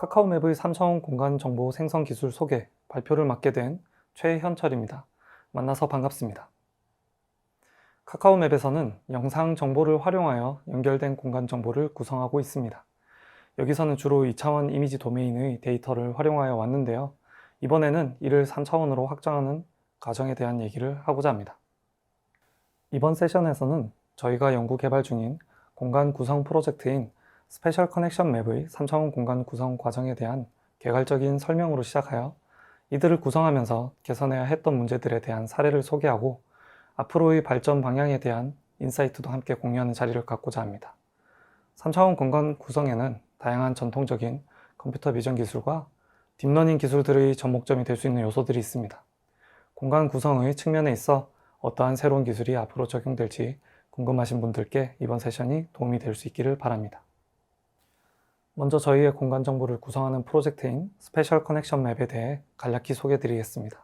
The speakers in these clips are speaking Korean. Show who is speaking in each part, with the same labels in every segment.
Speaker 1: 카카오맵의 3차원 공간 정보 생성 기술 소개, 발표를 맡게 된 최현철입니다. 만나서 반갑습니다. 카카오맵에서는 영상 정보를 활용하여 연결된 공간 정보를 구성하고 있습니다. 여기서는 주로 2차원 이미지 도메인의 데이터를 활용하여 왔는데요. 이번에는 이를 3차원으로 확장하는 과정에 대한 얘기를 하고자 합니다. 이번 세션에서는 저희가 연구 개발 중인 공간 구성 프로젝트인 스페셜 커넥션 맵의 3차원 공간 구성 과정에 대한 개괄적인 설명으로 시작하여 이들을 구성하면서 개선해야 했던 문제들에 대한 사례를 소개하고 앞으로의 발전 방향에 대한 인사이트도 함께 공유하는 자리를 갖고자 합니다. 3차원 공간 구성에는 다양한 전통적인 컴퓨터 비전 기술과 딥러닝 기술들의 접목점이 될 수 있는 요소들이 있습니다. 공간 구성의 측면에 있어 어떠한 새로운 기술이 앞으로 적용될지 궁금하신 분들께 이번 세션이 도움이 될 수 있기를 바랍니다. 먼저 저희의 공간 정보를 구성하는 프로젝트인 스페셜 커넥션 맵에 대해 간략히 소개드리겠습니다.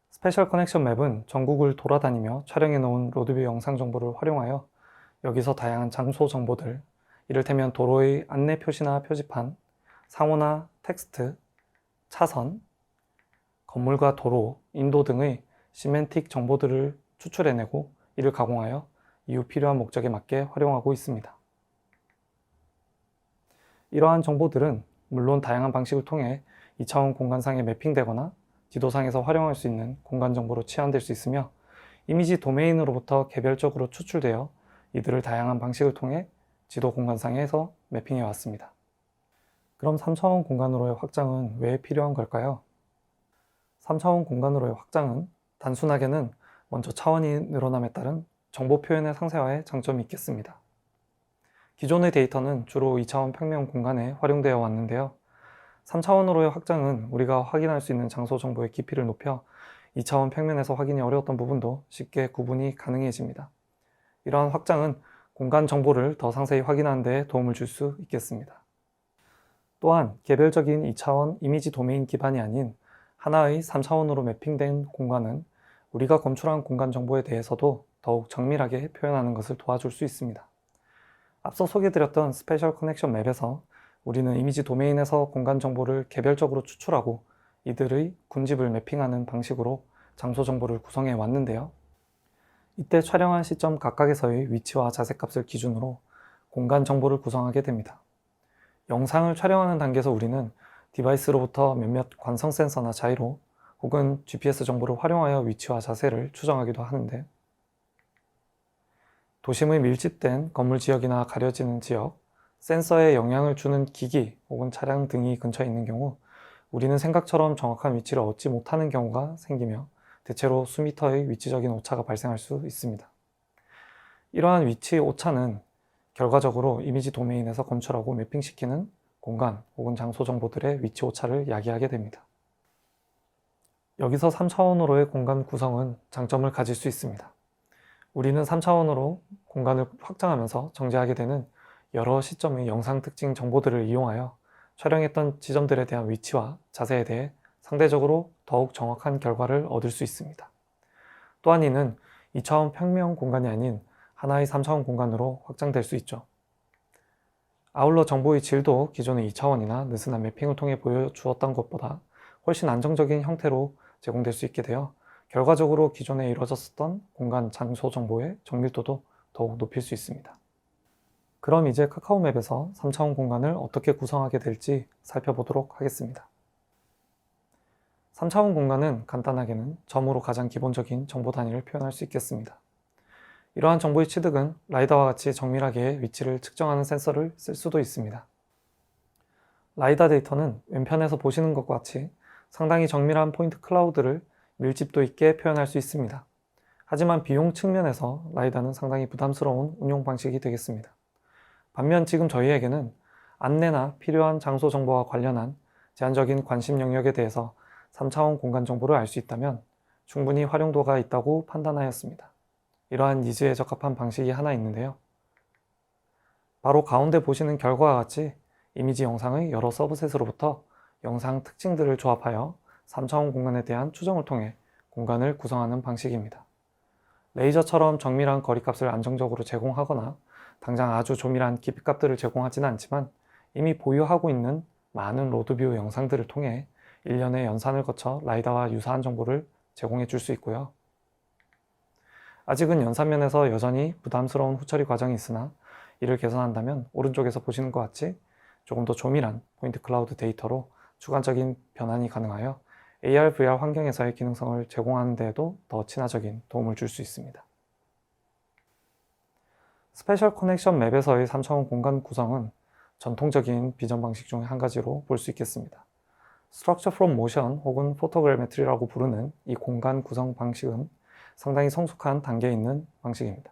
Speaker 1: 스페셜 커넥션 맵은 전국을 돌아다니며 촬영해 놓은 로드뷰 영상 정보를 활용하여 여기서 다양한 장소 정보들, 이를테면 도로의 안내 표시나 표지판, 상호나 텍스트, 차선, 건물과 도로, 인도 등의 시멘틱 정보들을 추출해내고 이를 가공하여 이후 필요한 목적에 맞게 활용하고 있습니다. 이러한 정보들은 물론 다양한 방식을 통해 2차원 공간상에 매핑되거나 지도상에서 활용할 수 있는 공간 정보로 치환될 수 있으며 이미지 도메인으로부터 개별적으로 추출되어 이들을 다양한 방식을 통해 지도 공간상에서 매핑해 왔습니다. 그럼 3차원 공간으로의 확장은 왜 필요한 걸까요? 3차원 공간으로의 확장은 단순하게는 먼저 차원이 늘어남에 따른 정보 표현의 상세화에 장점이 있겠습니다. 기존의 데이터는 주로 2차원 평면 공간에 활용되어 왔는데요. 3차원으로의 확장은 우리가 확인할 수 있는 장소 정보의 깊이를 높여 2차원 평면에서 확인이 어려웠던 부분도 쉽게 구분이 가능해집니다. 이러한 확장은 공간 정보를 더 상세히 확인하는 데 도움을 줄 수 있겠습니다. 또한 개별적인 2차원 이미지 도메인 기반이 아닌 하나의 3차원으로 매핑된 공간은 우리가 검출한 공간 정보에 대해서도 더욱 정밀하게 표현하는 것을 도와줄 수 있습니다. 앞서 소개드렸던 스페셜 커넥션 맵에서 우리는 이미지 도메인에서 공간 정보를 개별적으로 추출하고 이들의 군집을 매핑하는 방식으로 장소 정보를 구성해 왔는데요. 이때 촬영한 시점 각각에서의 위치와 자세값을 기준으로 공간 정보를 구성하게 됩니다. 영상을 촬영하는 단계에서 우리는 디바이스로부터 몇몇 관성 센서나 자이로 혹은 GPS 정보를 활용하여 위치와 자세를 추정하기도 하는데 도심의 밀집된 건물 지역이나 가려지는 지역, 센서에 영향을 주는 기기 혹은 차량 등이 근처에 있는 경우 우리는 생각처럼 정확한 위치를 얻지 못하는 경우가 생기며 대체로 수미터의 위치적인 오차가 발생할 수 있습니다. 이러한 위치 오차는 결과적으로 이미지 도메인에서 검출하고 매핑시키는 공간 혹은 장소 정보들의 위치 오차를 야기하게 됩니다. 여기서 3차원으로의 공간 구성은 장점을 가질 수 있습니다. 우리는 3차원으로 공간을 확장하면서 정제하게 되는 여러 시점의 영상 특징 정보들을 이용하여 촬영했던 지점들에 대한 위치와 자세에 대해 상대적으로 더욱 정확한 결과를 얻을 수 있습니다. 또한 이는 2차원 평면 공간이 아닌 하나의 3차원 공간으로 확장될 수 있죠. 아울러 정보의 질도 기존의 2차원이나 느슨한 매핑을 통해 보여주었던 것보다 훨씬 안정적인 형태로 제공될 수 있게 되어 결과적으로 기존에 이루어졌었던 공간 장소 정보의 정밀도도 더욱 높일 수 있습니다. 그럼 이제 카카오맵에서 3차원 공간을 어떻게 구성하게 될지 살펴보도록 하겠습니다. 3차원 공간은 간단하게는 점으로 가장 기본적인 정보 단위를 표현할 수 있겠습니다. 이러한 정보의 취득은 라이다와 같이 정밀하게 위치를 측정하는 센서를 쓸 수도 있습니다. 라이다 데이터는 왼편에서 보시는 것과 같이 상당히 정밀한 포인트 클라우드를 밀집도 있게 표현할 수 있습니다. 하지만 비용 측면에서 라이다는 상당히 부담스러운 운용 방식이 되겠습니다. 반면 지금 저희에게는 안내나 필요한 장소 정보와 관련한 제한적인 관심 영역에 대해서 3차원 공간 정보를 알 수 있다면 충분히 활용도가 있다고 판단하였습니다. 이러한 니즈에 적합한 방식이 하나 있는데요. 바로 가운데 보시는 결과와 같이 이미지 영상의 여러 서브셋으로부터 영상 특징들을 조합하여 3차원 공간에 대한 추정을 통해 공간을 구성하는 방식입니다. 레이저처럼 정밀한 거리값을 안정적으로 제공하거나 당장 아주 조밀한 깊이값들을 제공하지는 않지만 이미 보유하고 있는 많은 로드뷰 영상들을 통해 일련의 연산을 거쳐 라이다와 유사한 정보를 제공해 줄 수 있고요. 아직은 연산면에서 여전히 부담스러운 후처리 과정이 있으나 이를 개선한다면 오른쪽에서 보시는 것 같이 조금 더 조밀한 포인트 클라우드 데이터로 주관적인 변환이 가능하여 AR, VR 환경에서의 기능성을 제공하는 데에도 더 친화적인 도움을 줄 수 있습니다. 스페셜 커넥션 맵에서의 3차원 공간 구성은 전통적인 비전 방식 중 한 가지로 볼 수 있겠습니다. Structure from Motion 혹은 포토그래메트리라고 부르는 이 공간 구성 방식은 상당히 성숙한 단계에 있는 방식입니다.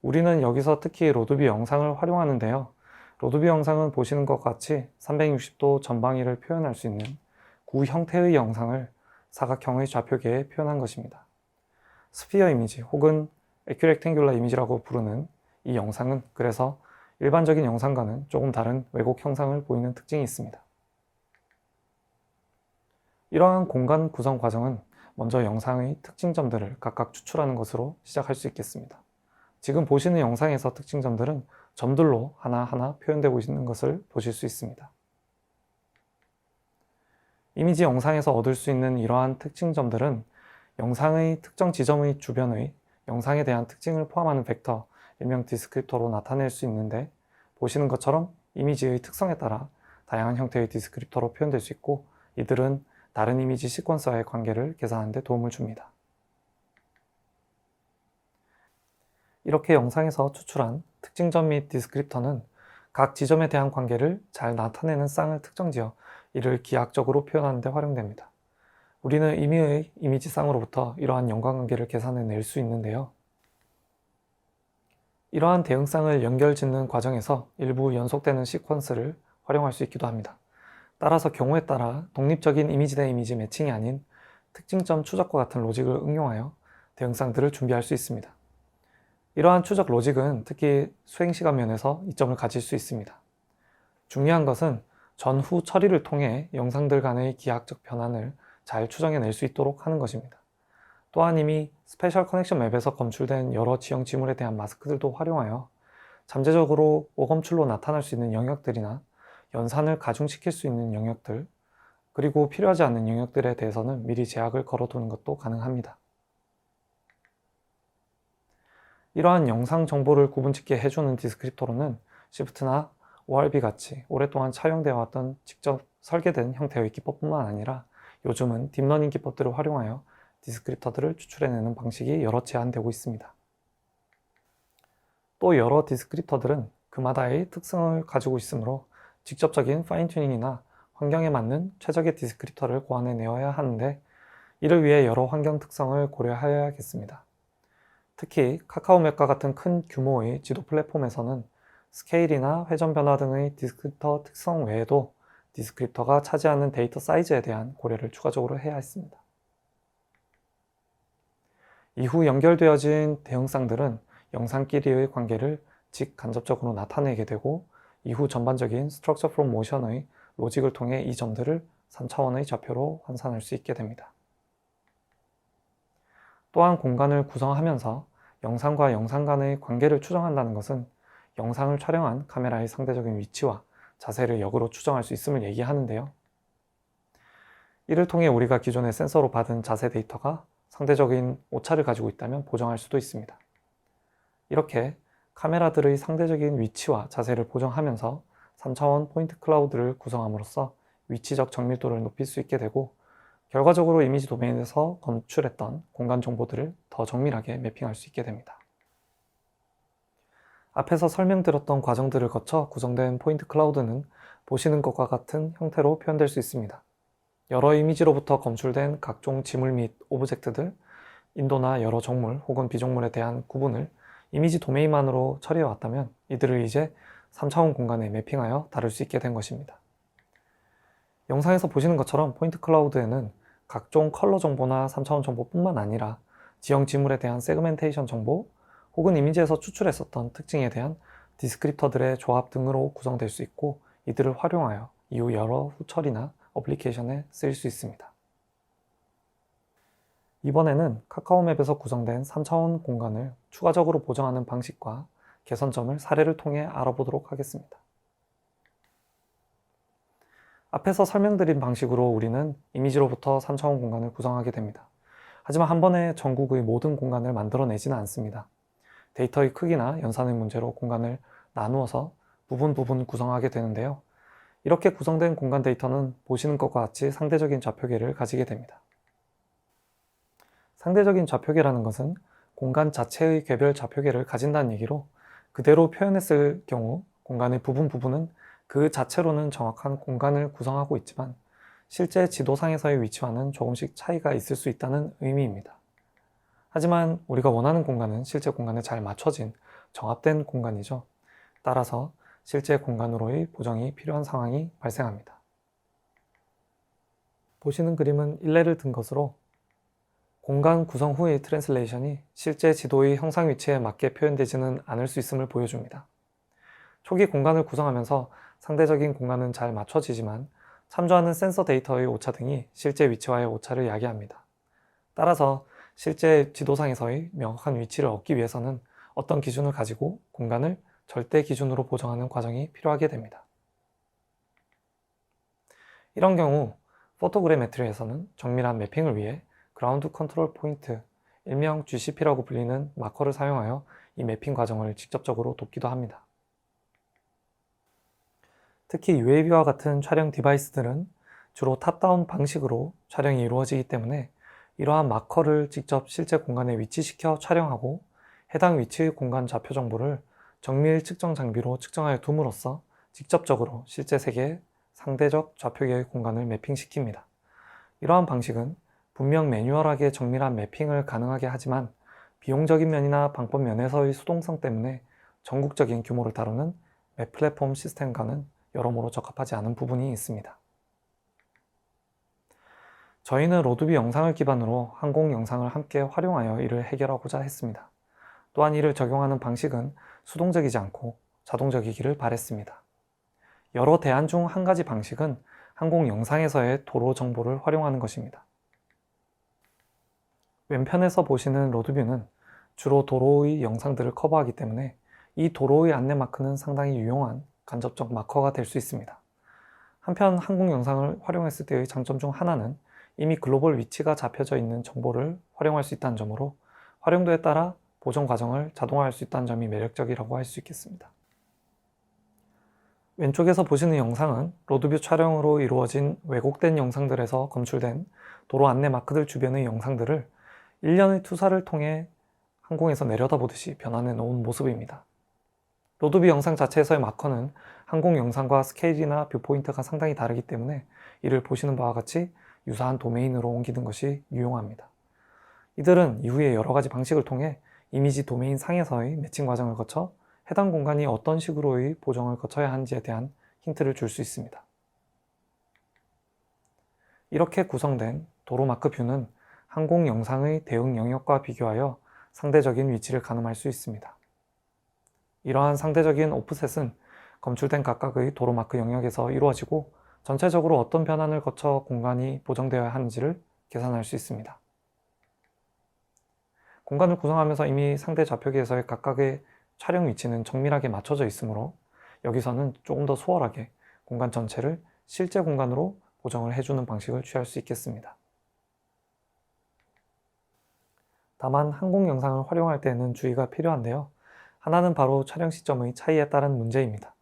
Speaker 1: 우리는 여기서 특히 로드뷰 영상을 활용하는데요. 로드뷰 영상은 보시는 것 같이 360도 전방위를 표현할 수 있는 구 형태의 영상을 사각형의 좌표계에 표현한 것입니다. 스피어 이미지 혹은 에큐렉탱귤러 이미지라고 부르는 이 영상은 그래서 일반적인 영상과는 조금 다른 왜곡 형상을 보이는 특징이 있습니다. 이러한 공간 구성 과정은 먼저 영상의 특징점들을 각각 추출하는 것으로 시작할 수 있겠습니다. 지금 보시는 영상에서 특징점들은 점들로 하나하나 표현되고 있는 것을 보실 수 있습니다. 이미지 영상에서 얻을 수 있는 이러한 특징점들은 영상의 특정 지점의 주변의 영상에 대한 특징을 포함하는 벡터, 일명 디스크립터로 나타낼 수 있는데 보시는 것처럼 이미지의 특성에 따라 다양한 형태의 디스크립터로 표현될 수 있고 이들은 다른 이미지 시퀀서와의 관계를 계산하는 데 도움을 줍니다. 이렇게 영상에서 추출한 특징점 및 디스크립터는 각 지점에 대한 관계를 잘 나타내는 쌍을 특정지어 이를 기하학적으로 표현하는 데 활용됩니다. 우리는 임의의 이미지 쌍으로부터 이러한 연관관계를 계산해낼 수 있는데요. 이러한 대응쌍을 연결짓는 과정에서 일부 연속되는 시퀀스를 활용할 수 있기도 합니다. 따라서 경우에 따라 독립적인 이미지 대 이미지 매칭이 아닌 특징점 추적과 같은 로직을 응용하여 대응쌍들을 준비할 수 있습니다. 이러한 추적 로직은 특히 수행시간 면에서 이점을 가질 수 있습니다. 중요한 것은 전후 처리를 통해 영상들 간의 기하학적 변환을 잘 추정해낼 수 있도록 하는 것입니다. 또한 이미 스페셜 커넥션 맵에서 검출된 여러 지형 지물에 대한 마스크들도 활용하여 잠재적으로 오검출로 나타날 수 있는 영역들이나 연산을 가중시킬 수 있는 영역들, 그리고 필요하지 않는 영역들에 대해서는 미리 제약을 걸어두는 것도 가능합니다. 이러한 영상 정보를 구분짓게 해주는 디스크립터로는 Shift나 ORB 같이 오랫동안 차용되어 왔던 직접 설계된 형태의 기법뿐만 아니라 요즘은 딥러닝 기법들을 활용하여 디스크립터들을 추출해내는 방식이 여러 제한되고 있습니다. 또 여러 디스크립터들은 그마다의 특성을 가지고 있으므로 직접적인 파인 튜닝이나 환경에 맞는 최적의 디스크립터를 고안해내어야 하는데 이를 위해 여러 환경 특성을 고려해야겠습니다. 특히 카카오맵과 같은 큰 규모의 지도 플랫폼에서는 스케일이나 회전 변화 등의 디스크립터 특성 외에도 디스크립터가 차지하는 데이터 사이즈에 대한 고려를 추가적으로 해야 했습니다. 이후 연결되어진 대응쌍들은 영상끼리의 관계를 직간접적으로 나타내게 되고 이후 전반적인 Structure from Motion의 로직을 통해 이 점들을 3차원의 좌표로 환산할 수 있게 됩니다. 또한 공간을 구성하면서 영상과 영상 간의 관계를 추정한다는 것은 영상을 촬영한 카메라의 상대적인 위치와 자세를 역으로 추정할 수 있음을 얘기하는데요. 이를 통해 우리가 기존의 센서로 받은 자세 데이터가 상대적인 오차를 가지고 있다면 보정할 수도 있습니다. 이렇게 카메라들의 상대적인 위치와 자세를 보정하면서 3차원 포인트 클라우드를 구성함으로써 위치적 정밀도를 높일 수 있게 되고 결과적으로 이미지 도메인에서 검출했던 공간 정보들을 더 정밀하게 매핑할 수 있게 됩니다. 앞에서 설명드렸던 과정들을 거쳐 구성된 포인트 클라우드는 보시는 것과 같은 형태로 표현될 수 있습니다. 여러 이미지로부터 검출된 각종 지물 및 오브젝트들, 인도나 여러 종물 혹은 비종물에 대한 구분을 이미지 도메인만으로 처리해 왔다면 이들을 이제 3차원 공간에 매핑하여 다룰 수 있게 된 것입니다. 영상에서 보시는 것처럼 포인트 클라우드에는 각종 컬러 정보나 3차원 정보뿐만 아니라 지형 지물에 대한 세그멘테이션 정보 혹은 이미지에서 추출했었던 특징에 대한 디스크립터들의 조합 등으로 구성될 수 있고 이들을 활용하여 이후 여러 후처리나 어플리케이션에 쓰일 수 있습니다. 이번에는 카카오맵에서 구성된 3차원 공간을 추가적으로 보정하는 방식과 개선점을 사례를 통해 알아보도록 하겠습니다. 앞에서 설명드린 방식으로 우리는 이미지로부터 3차원 공간을 구성하게 됩니다. 하지만 한 번에 전국의 모든 공간을 만들어내지는 않습니다. 데이터의 크기나 연산의 문제로 공간을 나누어서 부분 구성하게 되는데요. 이렇게 구성된 공간 데이터는 보시는 것과 같이 상대적인 좌표계를 가지게 됩니다. 상대적인 좌표계라는 것은 공간 자체의 개별 좌표계를 가진다는 얘기로, 그대로 표현했을 경우 공간의 부분은 그 자체로는 정확한 공간을 구성하고 있지만 실제 지도상에서의 위치와는 조금씩 차이가 있을 수 있다는 의미입니다. 하지만 우리가 원하는 공간은 실제 공간에 잘 맞춰진 정합된 공간이죠. 따라서 실제 공간으로의 보정이 필요한 상황이 발생합니다. 보시는 그림은 일례를 든 것으로 공간 구성 후의 트랜슬레이션이 실제 지도의 형상 위치에 맞게 표현되지는 않을 수 있음을 보여줍니다. 초기 공간을 구성하면서 상대적인 공간은 잘 맞춰지지만 참조하는 센서 데이터의 오차 등이 실제 위치와의 오차를 야기합니다. 따라서 실제 지도상에서의 명확한 위치를 얻기 위해서는 어떤 기준을 가지고 공간을 절대 기준으로 보정하는 과정이 필요하게 됩니다. 이런 경우 포토그래메트리에서는 정밀한 매핑을 위해 그라운드 컨트롤 포인트, 일명 GCP라고 불리는 마커를 사용하여 이 매핑 과정을 직접적으로 돕기도 합니다. 특히 UAV와 같은 촬영 디바이스들은 주로 탑다운 방식으로 촬영이 이루어지기 때문에 이러한 마커를 직접 실제 공간에 위치시켜 촬영하고 해당 위치의 공간 좌표 정보를 정밀 측정 장비로 측정하여 둠으로써 직접적으로 실제 세계의 상대적 좌표계의 공간을 매핑시킵니다. 이러한 방식은 분명 매뉴얼하게 정밀한 매핑을 가능하게 하지만 비용적인 면이나 방법 면에서의 수동성 때문에 전국적인 규모를 다루는 맵 플랫폼 시스템과는 여러모로 적합하지 않은 부분이 있습니다. 저희는 로드뷰 영상을 기반으로 항공 영상을 함께 활용하여 이를 해결하고자 했습니다. 또한 이를 적용하는 방식은 수동적이지 않고 자동적이기를 바랬습니다. 여러 대안 중 한 가지 방식은 항공 영상에서의 도로 정보를 활용하는 것입니다. 왼편에서 보시는 로드뷰는 주로 도로의 영상들을 커버하기 때문에 이 도로의 안내 마크는 상당히 유용한 간접적 마커가 될 수 있습니다. 한편 항공 영상을 활용했을 때의 장점 중 하나는 이미 글로벌 위치가 잡혀져 있는 정보를 활용할 수 있다는 점으로 활용도에 따라 보정 과정을 자동화할 수 있다는 점이 매력적이라고 할 수 있겠습니다. 왼쪽에서 보시는 영상은 로드뷰 촬영으로 이루어진 왜곡된 영상들에서 검출된 도로 안내 마크들 주변의 영상들을 일련의 투사를 통해 항공에서 내려다보듯이 변환해 놓은 모습입니다. 로드뷰 영상 자체에서의 마커는 항공 영상과 스케일이나 뷰포인트가 상당히 다르기 때문에 이를 보시는 바와 같이 유사한 도메인으로 옮기는 것이 유용합니다. 이들은 이후에 여러 가지 방식을 통해 이미지 도메인 상에서의 매칭 과정을 거쳐 해당 공간이 어떤 식으로의 보정을 거쳐야 하는지에 대한 힌트를 줄 수 있습니다. 이렇게 구성된 도로 마크 뷰는 항공 영상의 대응 영역과 비교하여 상대적인 위치를 가늠할 수 있습니다. 이러한 상대적인 오프셋은 검출된 각각의 도로 마크 영역에서 이루어지고 전체적으로 어떤 변환을 거쳐 공간이 보정되어야 하는지를 계산할 수 있습니다. 공간을 구성하면서 이미 상대 좌표계에서의 각각의 촬영 위치는 정밀하게 맞춰져 있으므로 여기서는 조금 더 수월하게 공간 전체를 실제 공간으로 보정을 해주는 방식을 취할 수 있겠습니다. 다만 항공 영상을 활용할 때에는 주의가 필요한데요. 하나는 바로 촬영 시점의 차이에 따른 문제입니다.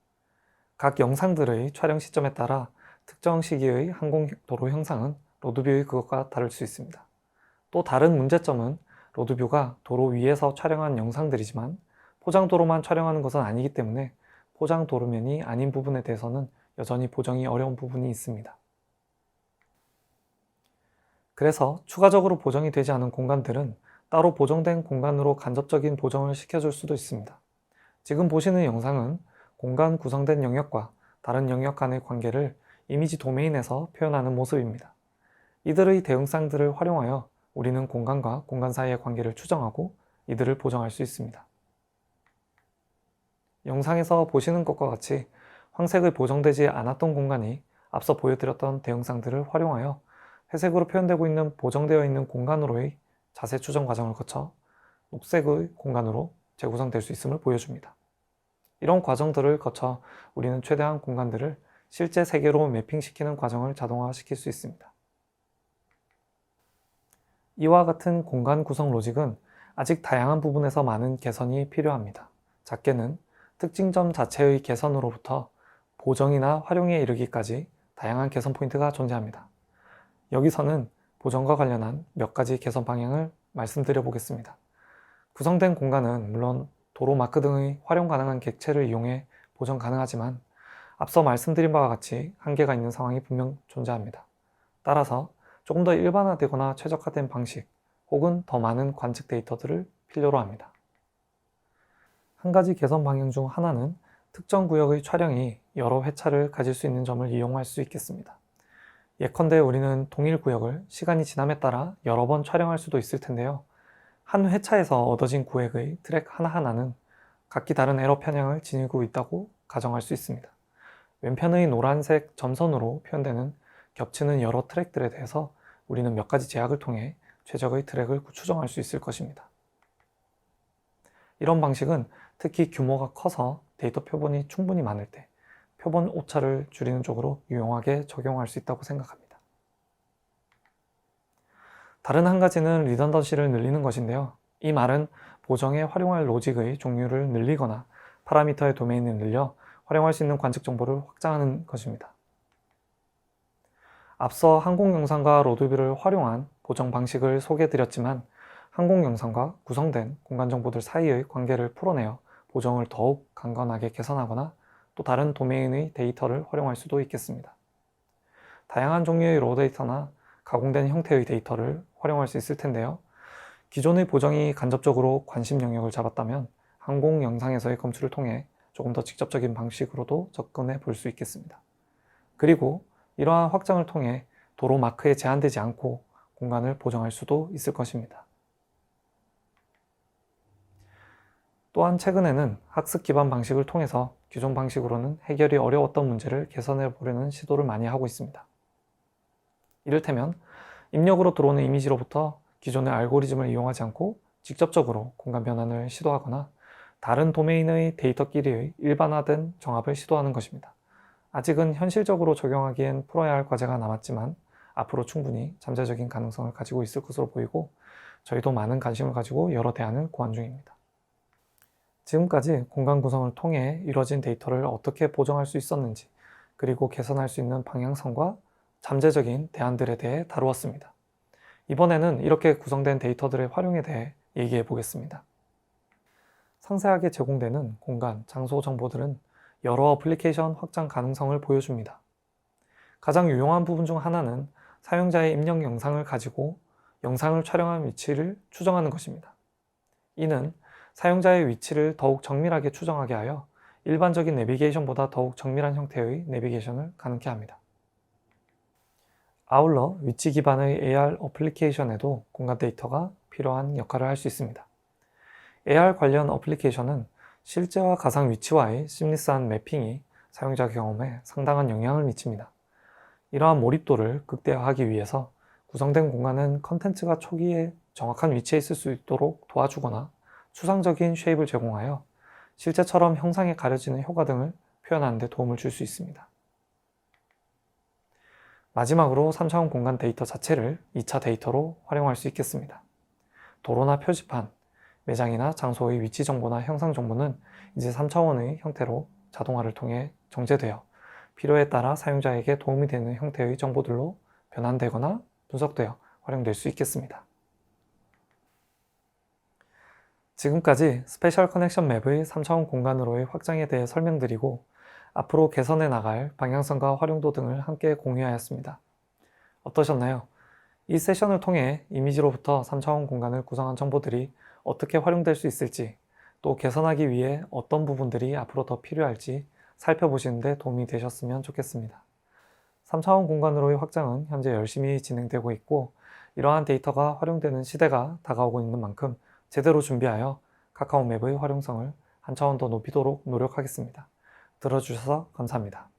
Speaker 1: 각 영상들의 촬영 시점에 따라 특정 시기의 항공 도로 형상은 로드뷰의 그것과 다를 수 있습니다. 또 다른 문제점은 로드뷰가 도로 위에서 촬영한 영상들이지만 포장도로만 촬영하는 것은 아니기 때문에 포장도로면이 아닌 부분에 대해서는 여전히 보정이 어려운 부분이 있습니다. 그래서 추가적으로 보정이 되지 않은 공간들은 따로 보정된 공간으로 간접적인 보정을 시켜줄 수도 있습니다. 지금 보시는 영상은 공간 구성된 영역과 다른 영역 간의 관계를 이미지 도메인에서 표현하는 모습입니다. 이들의 대응상들을 활용하여 우리는 공간과 공간 사이의 관계를 추정하고 이들을 보정할 수 있습니다. 영상에서 보시는 것과 같이 황색의 보정되지 않았던 공간이 앞서 보여드렸던 대응상들을 활용하여 회색으로 표현되고 있는 보정되어 있는 공간으로의 자세 추정 과정을 거쳐 녹색의 공간으로 재구성될 수 있음을 보여줍니다. 이런 과정들을 거쳐 우리는 최대한 공간들을 실제 세계로 매핑시키는 과정을 자동화시킬 수 있습니다. 이와 같은 공간 구성 로직은 아직 다양한 부분에서 많은 개선이 필요합니다. 작게는 특징점 자체의 개선으로부터 보정이나 활용에 이르기까지 다양한 개선 포인트가 존재합니다. 여기서는 보정과 관련한 몇 가지 개선 방향을 말씀드려 보겠습니다. 구성된 공간은 물론 도로 마크 등의 활용 가능한 객체를 이용해 보정 가능하지만 앞서 말씀드린 바와 같이 한계가 있는 상황이 분명 존재합니다. 따라서 조금 더 일반화되거나 최적화된 방식 혹은 더 많은 관측 데이터들을 필요로 합니다. 한 가지 개선 방향 중 하나는 특정 구역의 촬영이 여러 회차를 가질 수 있는 점을 이용할 수 있겠습니다. 예컨대 우리는 동일 구역을 시간이 지남에 따라 여러 번 촬영할 수도 있을 텐데요. 한 회차에서 얻어진 구획의 트랙 하나하나는 각기 다른 에러 편향을 지니고 있다고 가정할 수 있습니다. 왼편의 노란색 점선으로 표현되는 겹치는 여러 트랙들에 대해서 우리는 몇 가지 제약을 통해 최적의 트랙을 추정할 수 있을 것입니다. 이런 방식은 특히 규모가 커서 데이터 표본이 충분히 많을 때 표본 오차를 줄이는 쪽으로 유용하게 적용할 수 있다고 생각합니다. 다른 한 가지는 리던던시를 늘리는 것인데요. 이 말은 보정에 활용할 로직의 종류를 늘리거나 파라미터의 도메인을 늘려 활용할 수 있는 관측 정보를 확장하는 것입니다. 앞서 항공 영상과 로드뷰를 활용한 보정 방식을 소개해드렸지만 항공 영상과 구성된 공간 정보들 사이의 관계를 풀어내어 보정을 더욱 강건하게 개선하거나 또 다른 도메인의 데이터를 활용할 수도 있겠습니다. 다양한 종류의 로 데이터나 가공된 형태의 데이터를 활용할 수 있을 텐데요. 기존의 보정이 간접적으로 관심 영역을 잡았다면 항공 영상에서의 검출을 통해 조금 더 직접적인 방식으로도 접근해 볼 수 있겠습니다. 그리고 이러한 확장을 통해 도로 마크에 제한되지 않고 공간을 보정할 수도 있을 것입니다. 또한 최근에는 학습 기반 방식을 통해서 기존 방식으로는 해결이 어려웠던 문제를 개선해 보려는 시도를 많이 하고 있습니다. 이를테면 입력으로 들어오는 이미지로부터 기존의 알고리즘을 이용하지 않고 직접적으로 공간 변환을 시도하거나 다른 도메인의 데이터끼리의 일반화된 정합을 시도하는 것입니다. 아직은 현실적으로 적용하기엔 풀어야 할 과제가 남았지만 앞으로 충분히 잠재적인 가능성을 가지고 있을 것으로 보이고 저희도 많은 관심을 가지고 여러 대안을 고안 중입니다. 지금까지 공간 구성을 통해 이뤄진 데이터를 어떻게 보정할 수 있었는지 그리고 개선할 수 있는 방향성과 잠재적인 대안들에 대해 다루었습니다. 이번에는 이렇게 구성된 데이터들의 활용에 대해 얘기해 보겠습니다. 상세하게 제공되는 공간, 장소 정보들은 여러 어플리케이션 확장 가능성을 보여줍니다. 가장 유용한 부분 중 하나는 사용자의 입력 영상을 가지고 영상을 촬영한 위치를 추정하는 것입니다. 이는 사용자의 위치를 더욱 정밀하게 추정하게 하여 일반적인 내비게이션보다 더욱 정밀한 형태의 내비게이션을 가능케 합니다. 아울러 위치 기반의 AR 어플리케이션에도 공간 데이터가 필요한 역할을 할 수 있습니다. AR 관련 어플리케이션은 실제와 가상 위치와의 심리스한 매핑이 사용자 경험에 상당한 영향을 미칩니다. 이러한 몰입도를 극대화하기 위해서 구성된 공간은 컨텐츠가 초기에 정확한 위치에 있을 수 있도록 도와주거나 추상적인 쉐입을 제공하여 실제처럼 형상에 가려지는 효과 등을 표현하는 데 도움을 줄 수 있습니다. 마지막으로 3차원 공간 데이터 자체를 2차 데이터로 활용할 수 있겠습니다. 도로나 표지판, 매장이나 장소의 위치 정보나 형상 정보는 이제 3차원의 형태로 자동화를 통해 정제되어 필요에 따라 사용자에게 도움이 되는 형태의 정보들로 변환되거나 분석되어 활용될 수 있겠습니다. 지금까지 스페셜 커넥션 맵의 3차원 공간으로의 확장에 대해 설명드리고 앞으로 개선해 나갈 방향성과 활용도 등을 함께 공유하였습니다. 어떠셨나요? 이 세션을 통해 이미지로부터 3차원 공간을 구성한 정보들이 어떻게 활용될 수 있을지, 또 개선하기 위해 어떤 부분들이 앞으로 더 필요할지 살펴보시는 데 도움이 되셨으면 좋겠습니다. 3차원 공간으로의 확장은 현재 열심히 진행되고 있고 이러한 데이터가 활용되는 시대가 다가오고 있는 만큼 제대로 준비하여 카카오맵의 활용성을 한 차원 더 높이도록 노력하겠습니다. 들어주셔서 감사합니다.